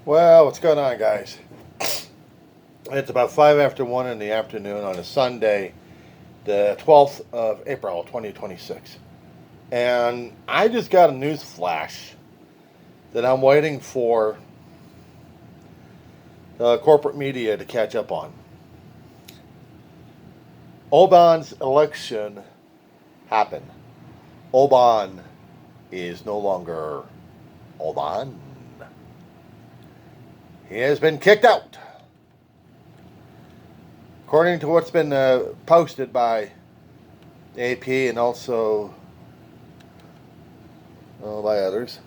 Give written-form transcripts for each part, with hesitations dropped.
Well, what's going on, guys? It's about 5 after 1 in the afternoon on a Sunday, the 12th of April, 2026. And I just got a news flash that I'm waiting for the corporate media to catch up on. Oban's election happened. Oban is no longer Oban. He has been kicked out. According to what's been posted by AP and also by others,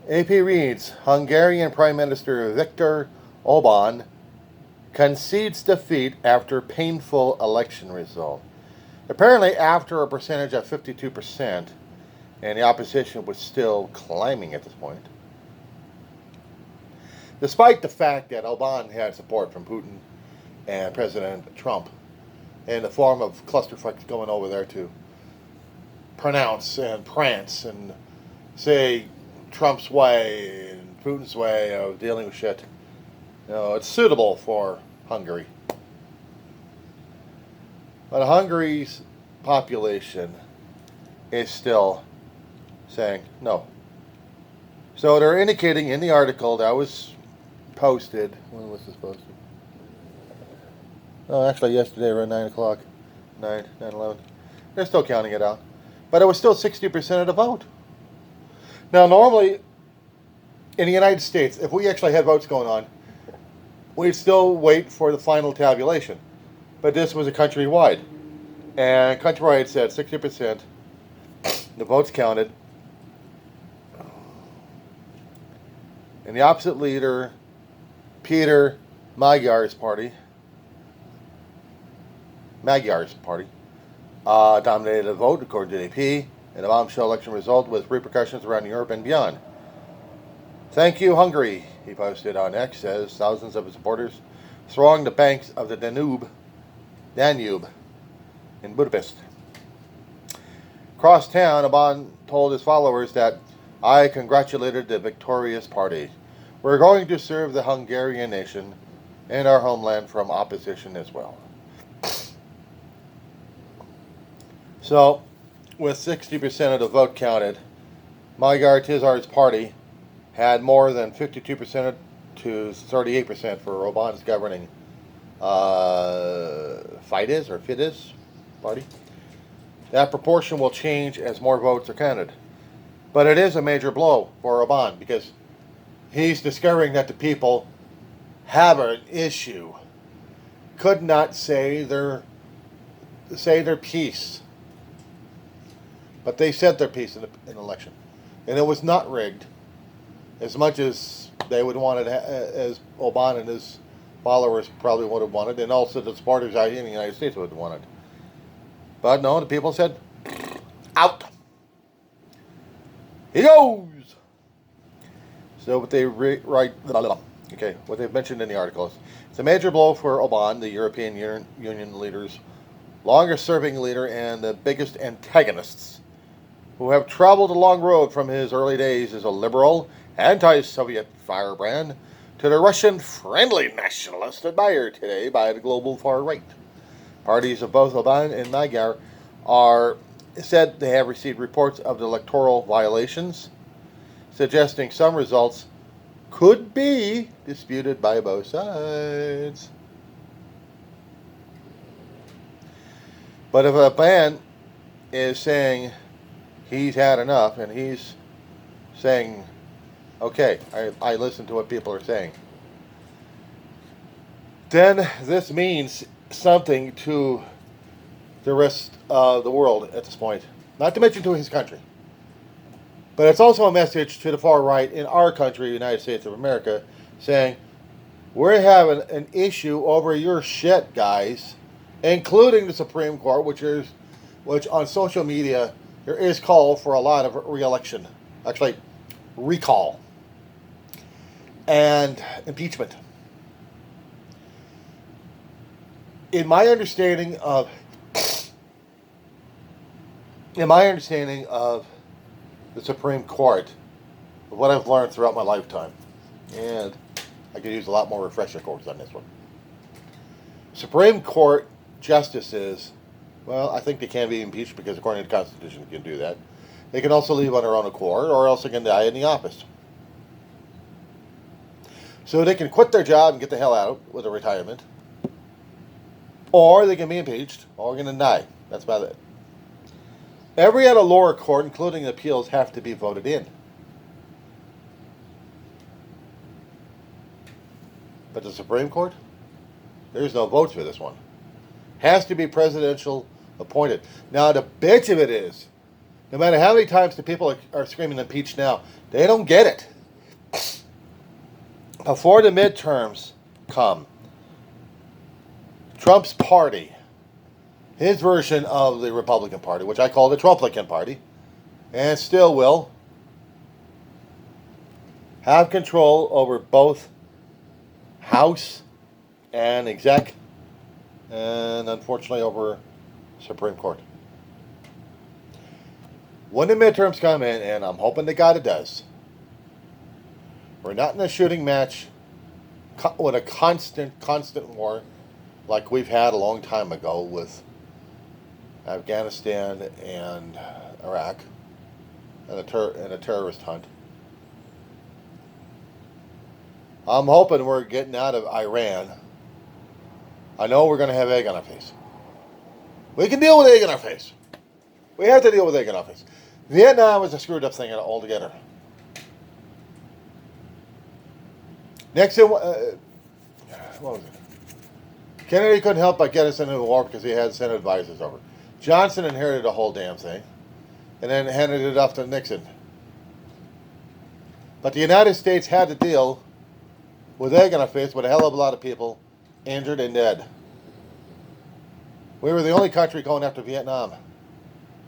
AP reads, Hungarian Prime Minister Viktor Oban concedes defeat after painful election result. Apparently after a percentage of 52%, and the opposition was still climbing at this point. Despite the fact that Oban had support from Putin and President Trump in the form of clusterfucks going over there to pronounce and prance and say Trump's way and Putin's way of dealing with shit. It's suitable for Hungary. But Hungary's population is still saying no. So they're indicating in the article that was posted. When was this posted? Oh, actually yesterday around 9 o'clock. 9:11. They're still counting it out. But it was still 60% of the vote. Now, normally, in the United States, if we actually had votes going on, we'd still wait for the final tabulation. But this was a countrywide. And countrywide said 60%. The votes counted. And the opposite leader, Peter Magyar's party, dominated the vote, according to the AP, in a bombshell election result with repercussions around Europe and beyond. Thank you, Hungary, he posted on X, as thousands of his supporters thronged the banks of the Danube in Budapest. Across town, Oban told his followers that I congratulated the victorious party. We're going to serve the Hungarian nation and our homeland from opposition as well. So, with 60% of the vote counted, Magyar Tizar's party had more than 52% to 38% for Oban's governing Fidesz party. That proportion will change as more votes are counted. But it is a major blow for Oban because he's discovering that the people have an issue. Could not say their piece. But they said their piece in the election. And it was not rigged as much as they would want it, as Oban and his followers probably would have wanted, and also the supporters out here in the United States would have wanted. But no, the people said, out. He goes. So what they what they've mentioned in the article is, it's a major blow for Oban, the European Union leader's longest-serving leader and the biggest antagonists, who have traveled a long road from his early days as a liberal, anti-Soviet firebrand to the Russian-friendly nationalist admired today by the global far right. Parties of both Oban and Magyar are said they have received reports of the electoral violations, suggesting some results could be disputed by both sides. But if a man is saying he's had enough and he's saying, okay, I listen to what people are saying, then this means something to the rest of the world at this point. Not to mention to his country. But it's also a message to the far right in our country, the United States of America, saying, we're having an issue over your shit, guys, including the Supreme Court, which on social media, there is call for a lot of re-election. Actually, recall. And impeachment. In my understanding of the Supreme Court of what I've learned throughout my lifetime. And I could use a lot more refresher course on this one. Supreme Court justices, well, I think they can be impeached because according to the Constitution they can do that. They can also leave on their own accord or else they can die in the office. So they can quit their job and get the hell out with a retirement. Or they can be impeached or going to die. That's about it. Every other lower court, including appeals, have to be voted in. But the Supreme Court? There's no votes for this one. Has to be presidential appointed. Now the bitch of it is, no matter how many times the people are screaming impeach now, they don't get it. Before the midterms come, Trump's party, his version of the Republican Party, which I call the Trumplican Party, and still will, have control over both House and exec, and unfortunately over Supreme Court. When the midterms come in, and I'm hoping to God it does, we're not in a shooting match with a constant war like we've had a long time ago with Afghanistan and Iraq and a terrorist hunt. I'm hoping we're getting out of Iran. I know we're going to have egg on our face. We can deal with egg on our face. We have to deal with egg on our face. Vietnam was a screwed up thing altogether. Nixon, what was it? Kennedy couldn't help but get us into the war because he had Senate advisors over. Johnson inherited the whole damn thing and then handed it off to Nixon. But the United States had to deal with egg on our face with a hell of a lot of people injured and dead. We were the only country going after Vietnam.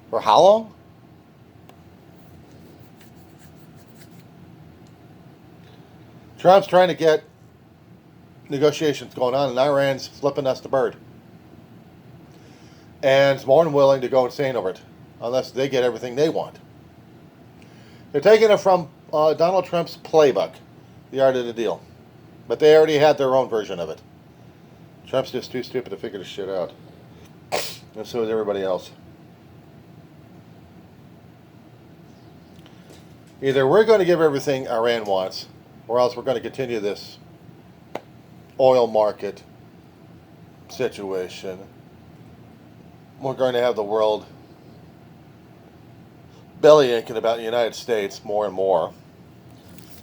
For how long? Trump's trying to get negotiations going on, and Iran's flipping us the bird. And is more than willing to go insane over it, unless they get everything they want. They're taking it from Donald Trump's playbook, the art of the deal. But they already had their own version of it. Trump's just too stupid to figure this shit out. And so is everybody else. Either we're going to give everything Iran wants, or else we're going to continue this oil market situation. We're going to have the world belly aching about the United States more and more.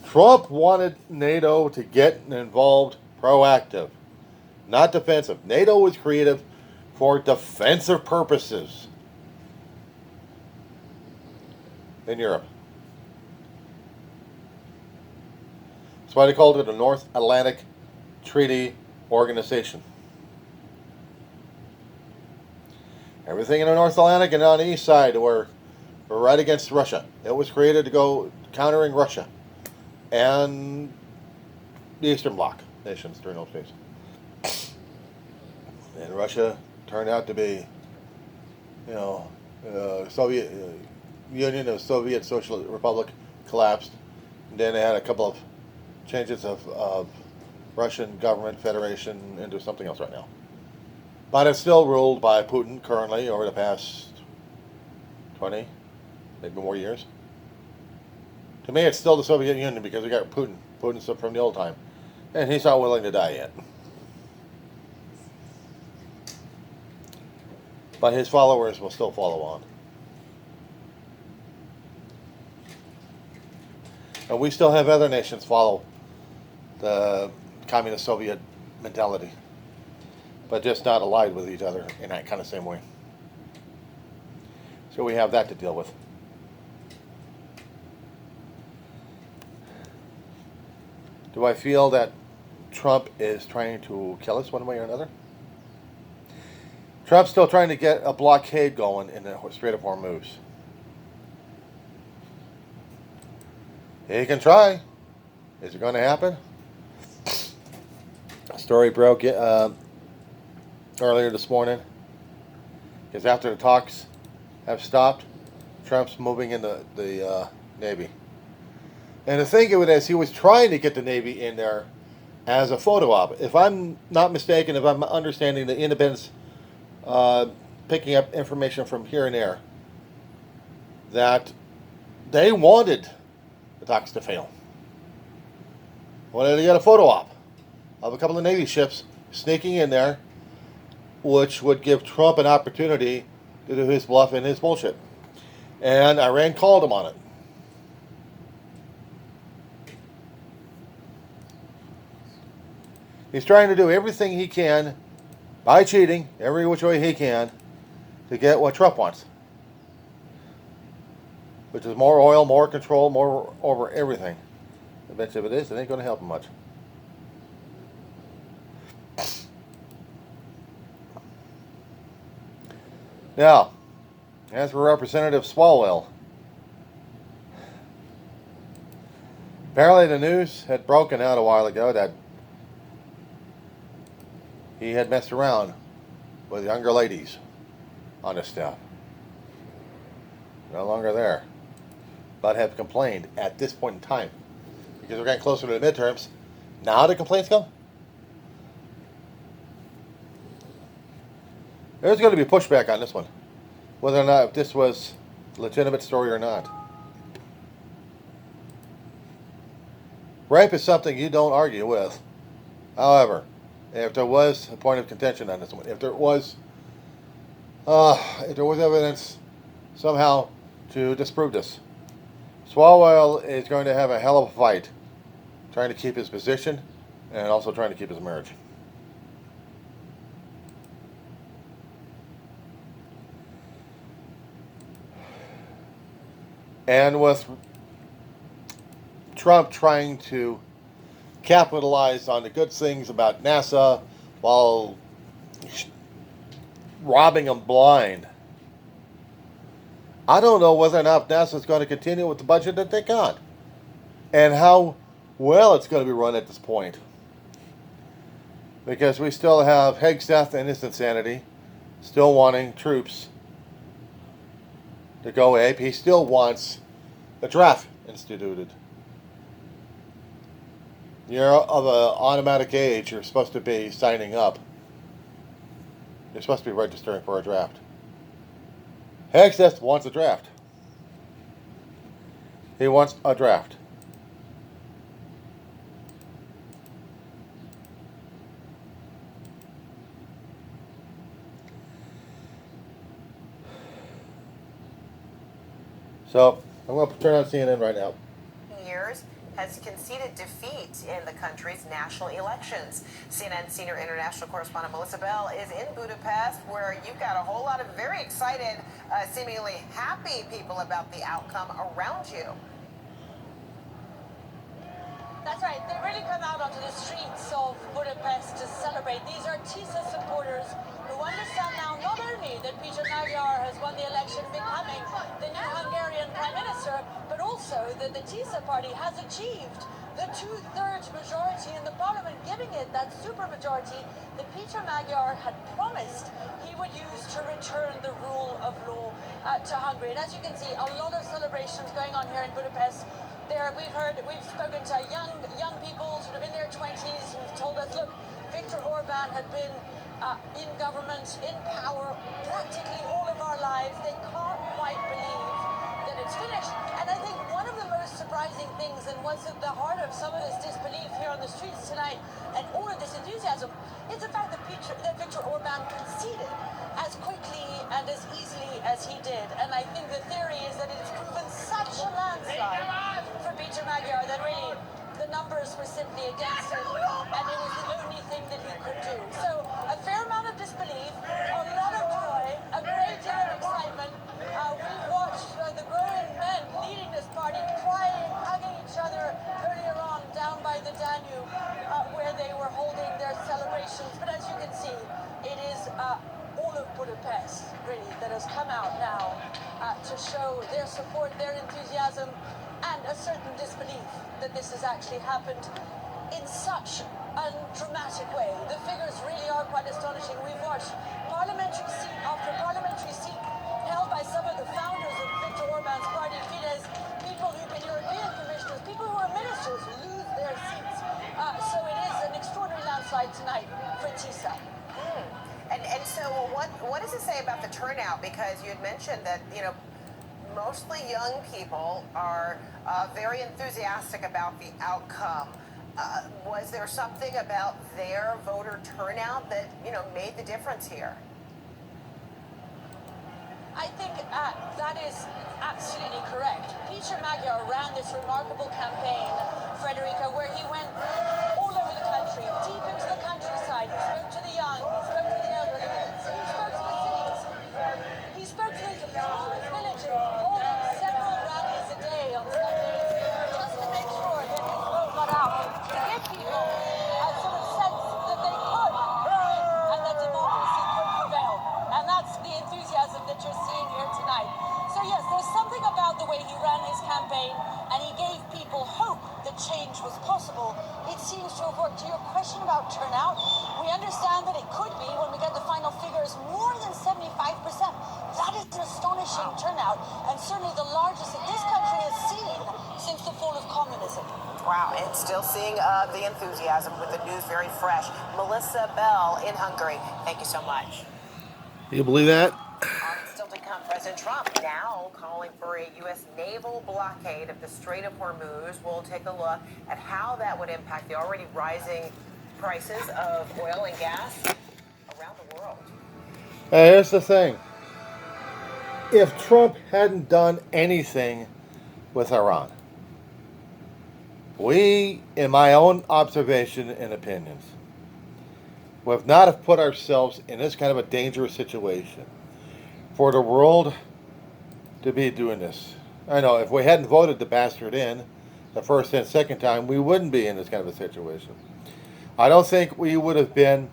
Trump wanted NATO to get involved proactive, not defensive. NATO was created for defensive purposes in Europe. That's why they called it a North Atlantic Treaty Organization. Everything in the North Atlantic and on the east side were right against Russia. It was created to go countering Russia and the Eastern Bloc nations during those days. And Russia turned out to be, Soviet Union, the Soviet Socialist Republic collapsed. And then they had a couple of changes of Russian government federation into something else right now. But it's still ruled by Putin currently over the past 20, maybe more years. To me, it's still the Soviet Union because we got Putin. Putin's from the old time. And he's not willing to die yet. But his followers will still follow on. And we still have other nations follow the communist Soviet mentality, but just not allied with each other in that kind of same way. So we have that to deal with. Do I feel that Trump is trying to kill us one way or another? Trump's still trying to get a blockade going in the Strait of Hormuz. He can try. Is it going to happen? A story broke earlier this morning. Because after the talks have stopped, Trump's moving in the Navy. And the thing of it is, he was trying to get the Navy in there as a photo op. If I'm not mistaken, if I'm understanding the independents picking up information from here and there, that they wanted the talks to fail. Wanted to get a photo op of a couple of Navy ships sneaking in there, which would give Trump an opportunity to do his bluff and his bullshit. And Iran called him on it. He's trying to do everything he can by cheating, every which way he can, to get what Trump wants. Which is more oil, more control, more over everything. Eventually, if it is, it ain't going to help him much. Now, as for Representative Swalwell, apparently the news had broken out a while ago that he had messed around with younger ladies on his staff. No longer there, but have complained at this point in time. Because we're getting closer to the midterms. Now the complaints come. There's going to be pushback on this one. Whether or not this was a legitimate story or not. Rape is something you don't argue with. However, if there was a point of contention on this one, if there was evidence somehow to disprove this, Swalwell is going to have a hell of a fight trying to keep his position and also trying to keep his marriage. And with Trump trying to capitalize on the good things about NASA while robbing them blind, I don't know whether or not NASA is going to continue with the budget that they got and how well it's going to be run at this point. Because we still have Hegseth and his insanity still wanting troops to go ape. He still wants the draft instituted. You're of an automatic age, you're supposed to be signing up. You're supposed to be registering for a draft. Hegseth wants a draft. He wants a draft. So, I'm going to turn on CNN right now. Years has conceded defeat in the country's national elections. CNN senior international correspondent Melissa Bell is in Budapest, where you've got a whole lot of very excited, seemingly happy people about the outcome around you. That's right. They really come out onto the streets of Budapest to celebrate. These are TISA supporters who understand now not only that Peter Magyar has won the election, becoming the new Hungarian Prime Minister, but also that the TISA party has achieved the two-thirds majority in the parliament, giving it that supermajority that Peter Magyar had promised he would use to return the rule of law to Hungary. And as you can see, a lot of celebrations going on here in Budapest. We've spoken to young people sort of in their 20s who've told us, look, Viktor Orbán had been in government, in power, practically all of our lives. They can't quite believe that it's finished. And I think one of the most surprising things, and what's at the heart of some of this disbelief here on the streets tonight, and all of this enthusiasm, is the fact that Viktor Orbán conceded as quickly and as easily as he did. And I think the theory is that it's proven such a landslide for Peter Magyar that really the numbers were simply against him, and it was the only thing that he could do. So a fair amount of disbelief, a lot of joy, a great deal of excitement. We've watched the grown men leading this party crying, hugging each other earlier on down by the Danube, where they were holding their celebrations. But as you can see, it is all of Budapest, really, that has come out now to show their support, their enthusiasm, and a certain disbelief that this has actually happened in such a dramatic way. The figures really are quite astonishing. We've watched parliamentary seat after parliamentary seat held by some of the founders of Viktor Orbán. TISA. And so what does it say about the turnout? Because you had mentioned that, mostly young people are very enthusiastic about the outcome. Was there something about their voter turnout that, made the difference here? I think that is absolutely correct. Peter Magyar ran this remarkable campaign, Frederica, where he went all over the country, deep into the countryside. He spoke to the young, he spoke to the elderly, he spoke to the cities. He spoke to the smallest villages, holding several rallies a day on Sundays, just to make sure that his vote got out, to give people a sort of sense that they could win and that democracy could prevail. And that's the enthusiasm that you're seeing here tonight. So yes, there's something about the way he ran his campaign, and he gave people hope that change was possible. It seems to have worked. To your question about turnout, we understand that it could be, when we get the final figures, more than 75%. That is an astonishing turnout, and certainly the largest that this country has seen since the fall of communism. Wow, and still seeing the enthusiasm with the news very fresh. Melissa Bell in Hungary, thank you so much. You believe that? Still to come, President Trump now calling for a U.S. naval blockade of the Strait of Hormuz. We'll take a look at how that would impact the already rising prices of oil and gas around the world. Here's the thing. If Trump hadn't done anything with Iran, we, in my own observation and opinions, would not have put ourselves in this kind of a dangerous situation for the world to be doing this. I know if we hadn't voted the bastard in the first and second time, we wouldn't be in this kind of a situation. I don't think we would have been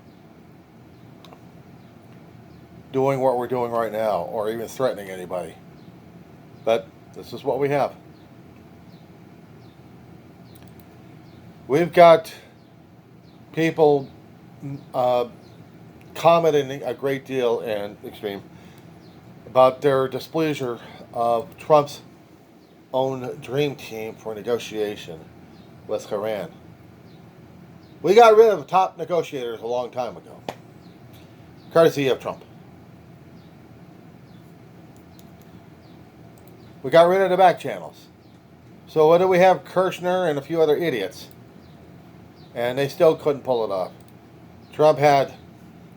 doing what we're doing right now or even threatening anybody. But this is what we have. We've got people commenting a great deal in Extreme about their displeasure of Trump's own dream team for negotiation with Iran. We got rid of the top negotiators a long time ago, courtesy of Trump. We got rid of the back channels. So what do we have? Kirshner and a few other idiots. And they still couldn't pull it off. Trump had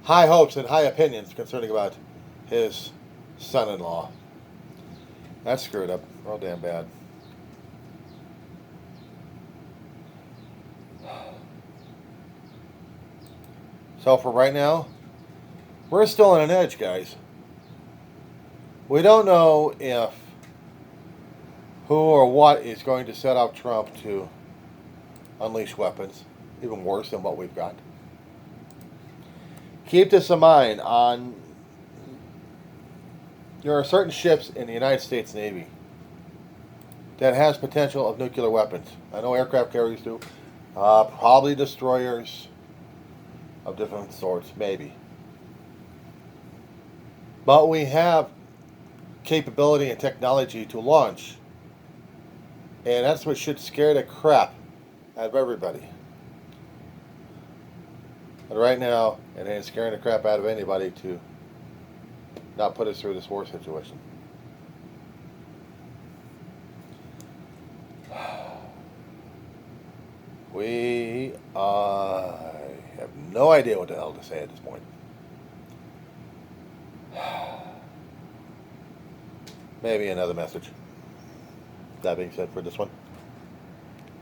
high hopes and high opinions concerning about his son-in-law. That's screwed up. Real damn bad. So for right now, we're still on an edge, guys. We don't know if who or what is going to set up Trump to unleash weapons, even worse than what we've got. Keep this in mind. There are certain ships in the United States Navy that has potential of nuclear weapons. I know aircraft carriers do. Probably destroyers of different sorts, maybe. But we have capability and technology to launch. And that's what should scare the crap out of everybody. But right now, it ain't scaring the crap out of anybody to not put us through this war situation. We have no idea what the hell to say at this point. Maybe another message. That being said, for this one.